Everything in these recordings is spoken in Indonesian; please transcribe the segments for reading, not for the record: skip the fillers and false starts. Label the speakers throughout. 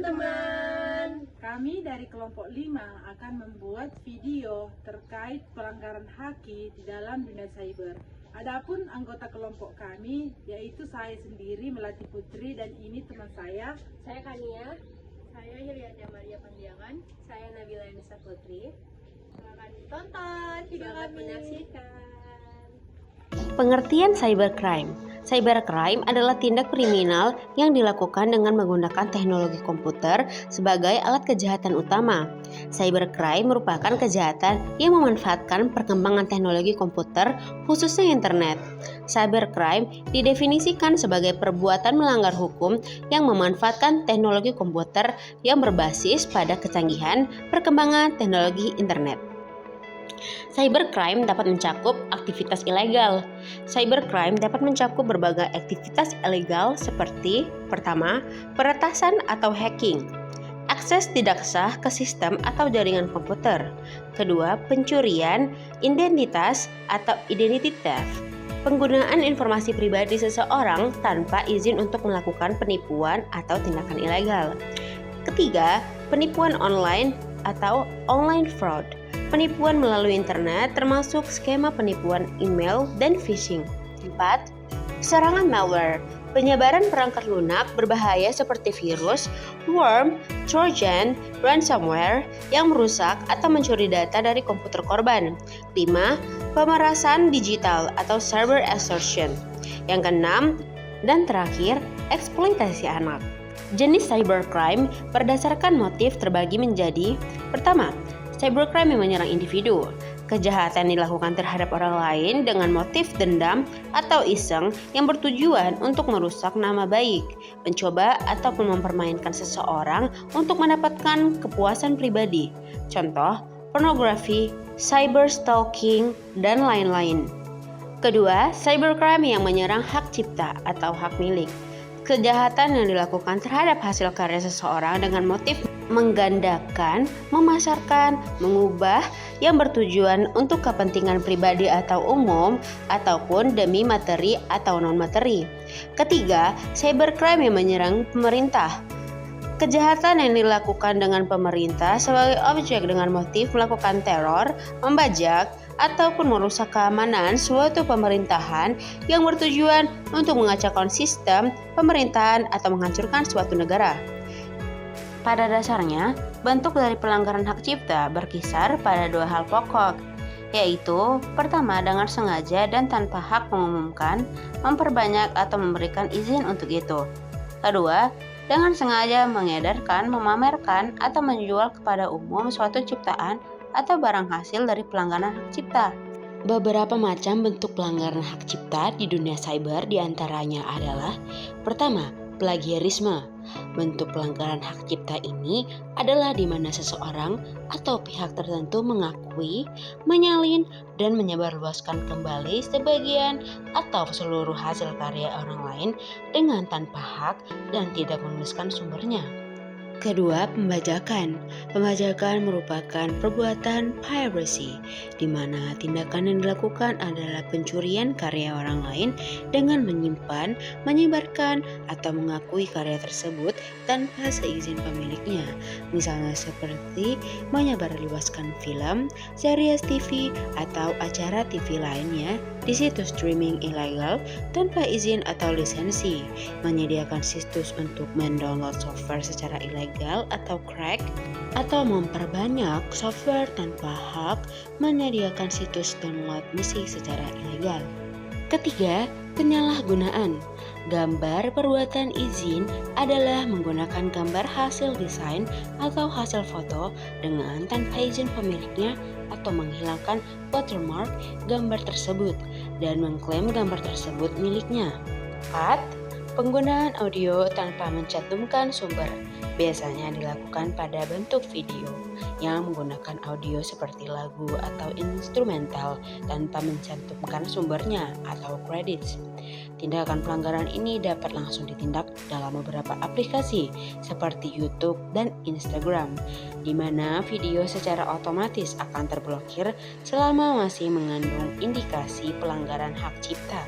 Speaker 1: teman-teman.
Speaker 2: Kami dari kelompok 5 akan membuat video terkait pelanggaran HAKI di dalam dunia cyber. Adapun anggota kelompok kami yaitu saya sendiri Melati Putri dan ini teman saya
Speaker 1: Kania. Saya Yuliana Maria Pandiangan. Saya Nabila Nisa Putri. Silakan tonton video kami. Menyaksikan.
Speaker 3: Pengertian cybercrime. Cybercrime adalah tindak kriminal yang dilakukan dengan menggunakan teknologi komputer sebagai alat kejahatan utama. Cybercrime merupakan kejahatan yang memanfaatkan perkembangan teknologi komputer, khususnya internet. Cybercrime didefinisikan sebagai perbuatan melanggar hukum yang memanfaatkan teknologi komputer yang berbasis pada kecanggihan perkembangan teknologi internet. Cybercrime dapat mencakup aktivitas ilegal. Cybercrime dapat mencakup berbagai aktivitas ilegal seperti: pertama, peretasan atau hacking, akses tidak sah ke sistem atau jaringan komputer. Kedua, pencurian identitas atau identity theft, penggunaan informasi pribadi seseorang tanpa izin untuk melakukan penipuan atau tindakan ilegal. Ketiga, penipuan online atau online fraud, penipuan melalui internet termasuk skema penipuan email dan phishing. 4. Serangan malware, penyebaran perangkat lunak berbahaya seperti virus, worm, trojan, ransomware yang merusak atau mencuri data dari komputer korban. 5. Pemerasan digital atau cyber extortion. Yang keenam dan terakhir, eksploitasi anak. Jenis cybercrime berdasarkan motif terbagi menjadi: pertama, cybercrime yang menyerang individu. Kejahatan dilakukan terhadap orang lain dengan motif dendam atau iseng yang bertujuan untuk merusak nama baik, mencoba ataupun mempermainkan seseorang untuk mendapatkan kepuasan pribadi. Contoh, pornografi, cyberstalking, dan lain-lain. Kedua, cybercrime yang menyerang hak cipta atau hak milik. Kejahatan yang dilakukan terhadap hasil karya seseorang dengan motif menggandakan, memasarkan, mengubah yang bertujuan untuk kepentingan pribadi atau umum ataupun demi materi atau non-materi. Ketiga, cybercrime yang menyerang pemerintah. Kejahatan yang dilakukan dengan pemerintah sebagai objek dengan motif melakukan teror, membajak, ataupun merusak keamanan suatu pemerintahan yang bertujuan untuk mengacaukan sistem pemerintahan atau menghancurkan suatu negara. Pada dasarnya, bentuk dari pelanggaran hak cipta berkisar pada dua hal pokok, yaitu pertama dengan sengaja dan tanpa hak mengumumkan, memperbanyak atau memberikan izin untuk itu. Kedua, dengan sengaja mengedarkan, memamerkan, atau menjual kepada umum suatu ciptaan atau barang hasil dari pelanggaran hak cipta. Beberapa macam bentuk pelanggaran hak cipta di dunia cyber diantaranya adalah: pertama, plagiarisme. Bentuk pelanggaran hak cipta ini adalah di mana seseorang atau pihak tertentu mengakui, menyalin, dan menyebarluaskan kembali sebagian atau seluruh hasil karya orang lain dengan tanpa hak dan tidak menuliskan sumbernya. Kedua, pembajakan. Pembajakan merupakan perbuatan piracy, di mana tindakan yang dilakukan adalah pencurian karya orang lain dengan menyimpan, menyebarkan, atau mengakui karya tersebut tanpa seizin pemiliknya. Misalnya seperti menyebarluaskan film, series TV, atau acara TV lainnya di situs streaming ilegal tanpa izin atau lisensi, menyediakan situs untuk mendownload software secara ilegal atau crack, atau memperbanyak software tanpa hak, menyediakan situs download musik secara ilegal. Ketiga, penyalahgunaan. Gambar perbuatan izin adalah menggunakan gambar hasil desain atau hasil foto dengan tanpa izin pemiliknya atau menghilangkan watermark gambar tersebut dan mengklaim gambar tersebut miliknya. 4. Penggunaan audio tanpa mencantumkan sumber biasanya dilakukan pada bentuk video yang menggunakan audio seperti lagu atau instrumental tanpa mencantumkan sumbernya atau credits. Tindakan pelanggaran ini dapat langsung ditindak dalam beberapa aplikasi seperti YouTube dan Instagram, di mana video secara otomatis akan terblokir selama masih mengandung indikasi pelanggaran hak cipta.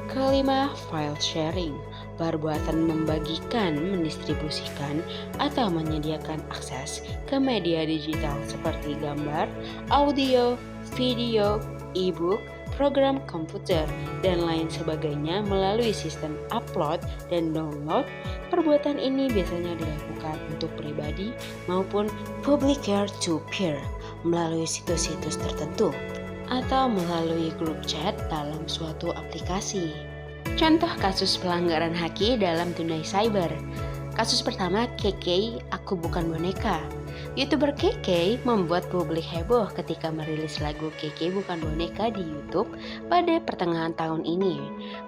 Speaker 3: Kelima, file sharing. perbuatan membagikan, mendistribusikan, atau menyediakan akses ke media digital seperti gambar, audio, video, e-book, program komputer, dan lain sebagainya melalui sistem upload dan download. Perbuatan ini biasanya dilakukan untuk pribadi maupun public peer-to-peer melalui situs-situs tertentu atau melalui grup chat dalam suatu aplikasi. Contoh kasus pelanggaran haki dalam dunia cyber. Kasus pertama, KK, Aku Bukan Boneka. YouTuber KK membuat publik heboh ketika merilis lagu KK Bukan Boneka di YouTube pada pertengahan tahun ini.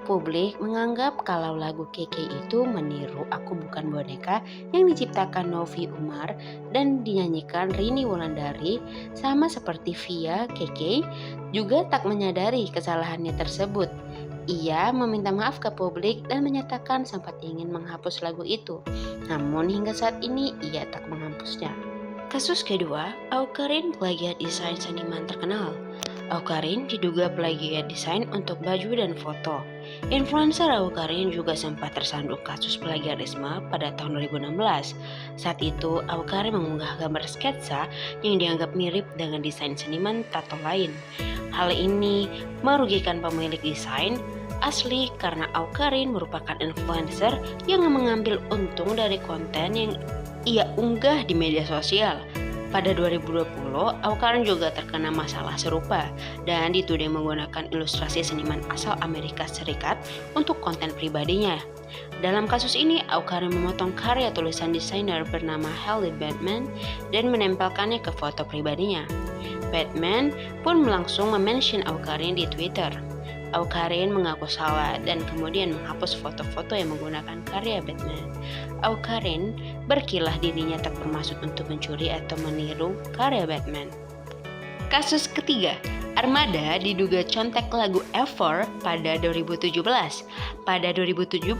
Speaker 3: Publik menganggap kalau lagu KK itu meniru Aku Bukan Boneka yang diciptakan Novi Umar dan dinyanyikan Rini Wulandari, sama seperti Via. KK juga tak menyadari kesalahannya tersebut. Ia meminta maaf ke publik dan menyatakan sempat ingin menghapus lagu itu, namun hingga saat ini ia tak menghapusnya. Kasus kedua, Awkarin plagiat desain seniman terkenal. Awkarin diduga plagiat desain untuk baju dan foto. Influencer Awkarin juga sempat tersandung kasus plagiarisme pada tahun 2016. Saat itu, Awkarin mengunggah gambar sketsa yang dianggap mirip dengan desain seniman tato lain. Hal ini merugikan pemilik desain asli karena Awkarin merupakan influencer yang mengambil untung dari konten yang ia unggah di media sosial. Pada 2020, Awkarin juga terkena masalah serupa dan dituding menggunakan ilustrasi seniman asal Amerika Serikat untuk konten pribadinya. Dalam kasus ini, Awkarin memotong karya tulisan desainer bernama Haley Batman dan menempelkannya ke foto pribadinya. Batman pun langsung mention Awkarin di Twitter. Awkarin mengaku salah dan kemudian menghapus foto-foto yang menggunakan karya Batman. Awkarin berkilah dirinya tak bermaksud untuk mencuri atau meniru karya Batman. Kasus ketiga, Armada diduga contek lagu Ever pada 2017. Pada 2017,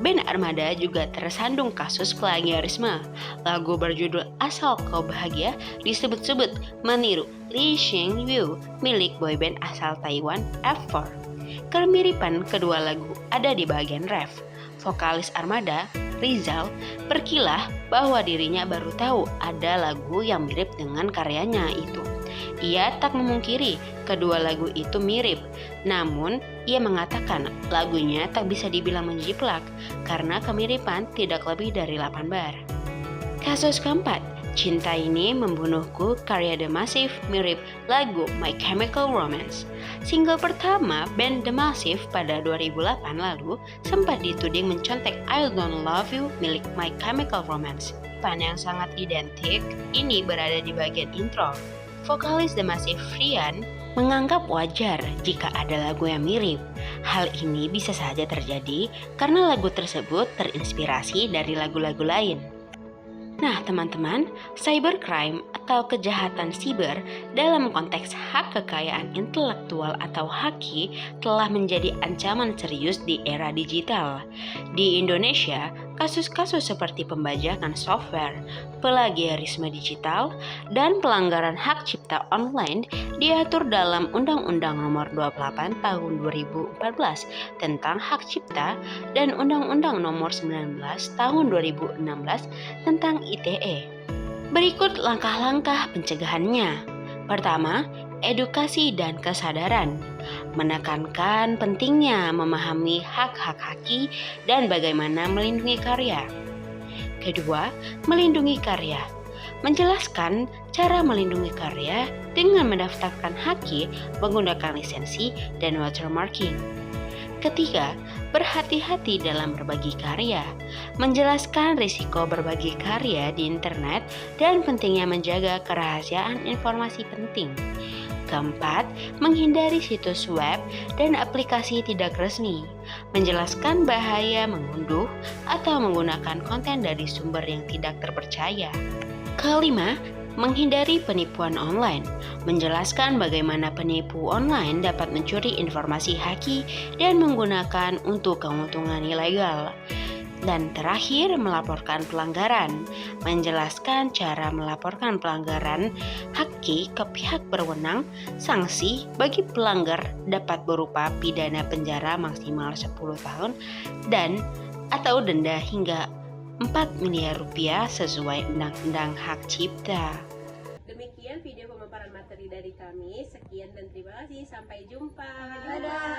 Speaker 3: band Armada juga tersandung kasus plagiarisme. Lagu berjudul Asal Kau Bahagia disebut-sebut meniru Lee Xing Yu milik boyband asal Taiwan Ever. Kemiripan kedua lagu ada di bagian ref. Vokalis Armada, Rizal, berkilah bahwa dirinya baru tahu ada lagu yang mirip dengan karyanya itu. Ia tak memungkiri kedua lagu itu mirip, namun ia mengatakan lagunya tak bisa dibilang menjiplak karena kemiripan tidak lebih dari 8 bar. Kasus keempat, Cinta Ini Membunuhku karya The Massive mirip lagu My Chemical Romance. Single pertama band The Massive pada 2008 lalu sempat dituding mencontek I Don't Love You milik My Chemical Romance. Pan yang sangat identik ini berada di bagian intro. Vokalis The Massive Rian menganggap wajar jika ada lagu yang mirip. Hal ini bisa saja terjadi karena lagu tersebut terinspirasi dari lagu-lagu lain. Nah teman-teman, cybercrime atau kejahatan siber dalam konteks hak kekayaan intelektual atau haki telah menjadi ancaman serius di era digital. Di Indonesia, kasus-kasus seperti pembajakan software, plagiarisme digital, dan pelanggaran hak cipta online diatur dalam Undang-Undang Nomor 28 Tahun 2014 tentang Hak Cipta dan Undang-Undang Nomor 19 Tahun 2016 tentang ITE. Berikut langkah-langkah pencegahannya. Pertama, edukasi dan kesadaran. Menekankan pentingnya memahami hak-hak haki dan bagaimana melindungi karya. Kedua, melindungi karya. Menjelaskan cara melindungi karya dengan mendaftarkan haki menggunakan lisensi dan watermarking. Ketiga, berhati-hati dalam berbagi karya. Menjelaskan risiko berbagi karya di internet dan pentingnya menjaga kerahasiaan informasi penting. Keempat, menghindari situs web dan aplikasi tidak resmi. Menjelaskan bahaya mengunduh atau menggunakan konten dari sumber yang tidak terpercaya. Kelima, menghindari penipuan online. Menjelaskan bagaimana penipu online dapat mencuri informasi haki dan menggunakan untuk keuntungan ilegal. Dan terakhir, melaporkan pelanggaran. Menjelaskan cara melaporkan pelanggaran haki ke pihak berwenang. Sanksi bagi pelanggar dapat berupa pidana penjara maksimal 10 tahun dan atau denda hingga 4 miliar rupiah sesuai Undang-Undang Hak Cipta.
Speaker 1: Demikian video pemaparan materi dari kami. Sekian dan terima kasih. Sampai jumpa.
Speaker 2: Dadah.